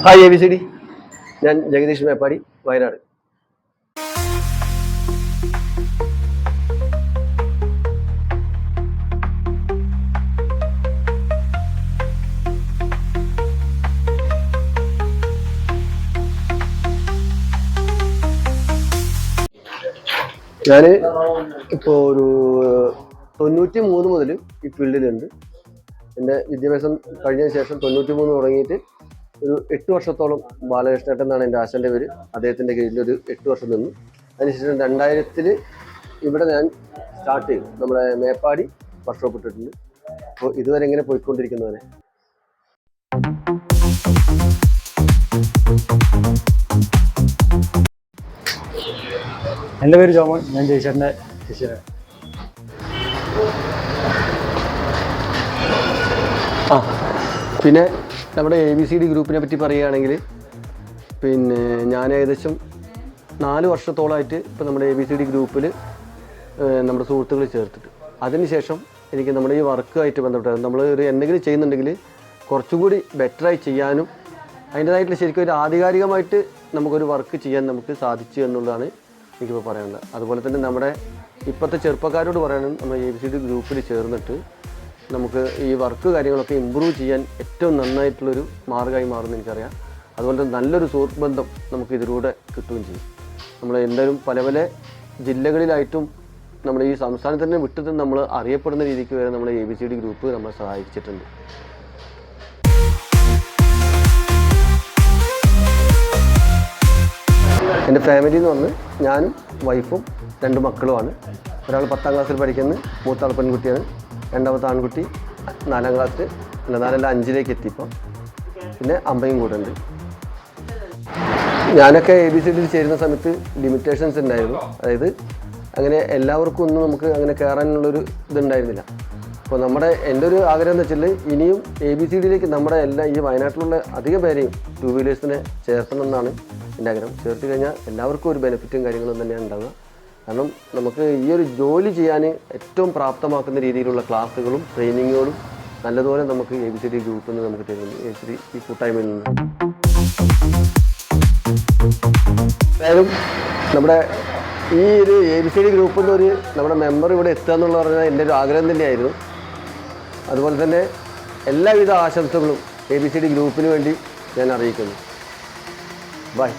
Hi ABCD, ഞാൻ ജഗദീഷ് മേപ്പാടി, വയനാട്. ഞാൻ ഇപ്പോൾ ഒരു 93 മുതൽ ഈ ഫീൽഡിലുണ്ട്. എൻ്റെ വിദ്യാഭ്യാസം കഴിഞ്ഞതിന് ശേഷം 93 തുടങ്ങിയിട്ട് ഒരു 8 വർഷത്തോളം ബാലകൃഷ്ണേട്ടൻ എന്നാണ് എൻ്റെ ആശാൻ്റെ പേര്. അദ്ദേഹത്തിൻ്റെ കീഴിൽ ഒരു 8 വർഷം നിന്നു. അതിനുശേഷം 2000 ഇവിടെ ഞാൻ സ്റ്റാർട്ട് ചെയ്തു. നമ്മുടെ മേപ്പാടി വർക്ക്ഷോപ്പ് ഇട്ടിട്ടുണ്ട്. അപ്പോൾ ഇതുവരെ ഇങ്ങനെ പോയിക്കൊണ്ടിരിക്കുന്നവരെ. എൻ്റെ പേര് ജോമോൻ, ഞാൻ ജയിച്ചേട്ടൻ്റെ ശിഷ്യനാണ്. പിന്നെ നമ്മുടെ ABCD ഗ്രൂപ്പിനെ പറ്റി പറയുകയാണെങ്കിൽ, പിന്നെ ഞാൻ ഏകദേശം 4 വർഷത്തോളമായിട്ട് ഇപ്പോൾ നമ്മുടെ ABCD ഗ്രൂപ്പിൽ നമ്മുടെ സുഹൃത്തുക്കൾ ചേർത്തിട്ട്, അതിനുശേഷം എനിക്ക് നമ്മുടെ ഈ വർക്കുമായിട്ട് ബന്ധപ്പെട്ട് നമ്മൾ ഒരു എന്തെങ്കിലും ചെയ്യുന്നുണ്ടെങ്കിൽ കുറച്ചുകൂടി ബെറ്ററായി ചെയ്യാനും അതിൻ്റേതായിട്ടുള്ള ശരിക്കും ഒരു ആധികാരികമായിട്ട് നമുക്കൊരു വർക്ക് ചെയ്യാൻ നമുക്ക് സാധിച്ചു എന്നുള്ളതാണ് എനിക്കിപ്പോൾ പറയാനുള്ളത്. അതുപോലെ തന്നെ നമ്മുടെ ഇപ്പോഴത്തെ ചെറുപ്പക്കാരോട് പറയാനും നമ്മൾ ABCD ഗ്രൂപ്പിൽ ചേർന്നിട്ട് നമുക്ക് ഈ വർക്ക് കാര്യങ്ങളൊക്കെ ഇമ്പ്രൂവ് ചെയ്യാൻ ഏറ്റവും നന്നായിട്ടുള്ളൊരു മാർഗ്ഗമായി മാറുമെന്ന് എനിക്കറിയാം. അതുപോലെ തന്നെ നല്ലൊരു സുഹൃത്ത് ബന്ധം നമുക്ക് ഇതിലൂടെ കിട്ടുകയും ചെയ്യും. നമ്മൾ എന്തായാലും പല പല ജില്ലകളിലായിട്ടും നമ്മൾ ഈ സംസ്ഥാനത്തിൻ്റെ വിട്ടിട്ട് നമ്മൾ അറിയപ്പെടുന്ന രീതിക്ക് വരെ നമ്മുടെ ABCD ഗ്രൂപ്പ് നമ്മളെ സഹായിച്ചിട്ടുണ്ട്. എൻ്റെ ഫാമിലി എന്ന് പറഞ്ഞ് ഞാനും വൈഫും 2 മക്കളുമാണ്. ഒരാൾ 10ാം ക്ലാസ്സിൽ പഠിക്കുന്ന മൂത്താൾ പെൺകുട്ടിയാണ്, രണ്ടാമത്തെ ആൺകുട്ടി 4ാം ക്ലാസ്സിൽ 5ലേക്ക് എത്തിയപ്പോൾ. പിന്നെ അമ്മയും കൂടെ ഉണ്ട്. ഞാനൊക്കെ ABCD ചേരുന്ന സമയത്ത് ലിമിറ്റേഷൻസ് ഉണ്ടായിരുന്നു. അതായത് അങ്ങനെ എല്ലാവർക്കും ഒന്നും നമുക്ക് അങ്ങനെ കയറാനുള്ളൊരു ഇതുണ്ടായിരുന്നില്ല. അപ്പോൾ എൻ്റെ ഒരു ആഗ്രഹം എന്ന് വെച്ചാൽ ഇനിയും ABCDയിലേക്ക് നമ്മുടെ ഈ വയനാട്ടിലുള്ള അധികം പേരെയും 2 വീലേഴ്സിനെ ചേർത്തണം എന്നാണ് എൻ്റെ ആഗ്രഹം. ചേർത്ത് കഴിഞ്ഞാൽ എല്ലാവർക്കും ഒരു ബെനിഫിറ്റും കാര്യങ്ങളും തന്നെയാണ് ഉണ്ടാവുക. കാരണം നമുക്ക് ഈ ഒരു ജോലി ചെയ്യാൻ ഏറ്റവും പ്രാപ്തമാക്കുന്ന രീതിയിലുള്ള ക്ലാസ്സുകളും ട്രെയിനിങ്ങുകളും നല്ലതുപോലെ നമുക്ക് ABCD ഗ്രൂപ്പിൽ നിന്ന് നമുക്ക് തരുന്നു, ABCD ഈ കൂട്ടായ്മയിൽ നിന്ന്. എന്തായാലും നമ്മുടെ ഈ ഒരു ABCD ഗ്രൂപ്പിൽ നിന്ന് നമ്മുടെ മെമ്പർ ഇവിടെ എത്തുക എന്നുള്ള പറഞ്ഞാൽ എൻ്റെ ഒരു ആഗ്രഹം തന്നെയായിരുന്നു. അതുപോലെ തന്നെ എല്ലാവിധ ആശംസകളും ABCD ഗ്രൂപ്പിന് വേണ്ടി ഞാൻ അറിയിക്കുന്നു. ബൈ.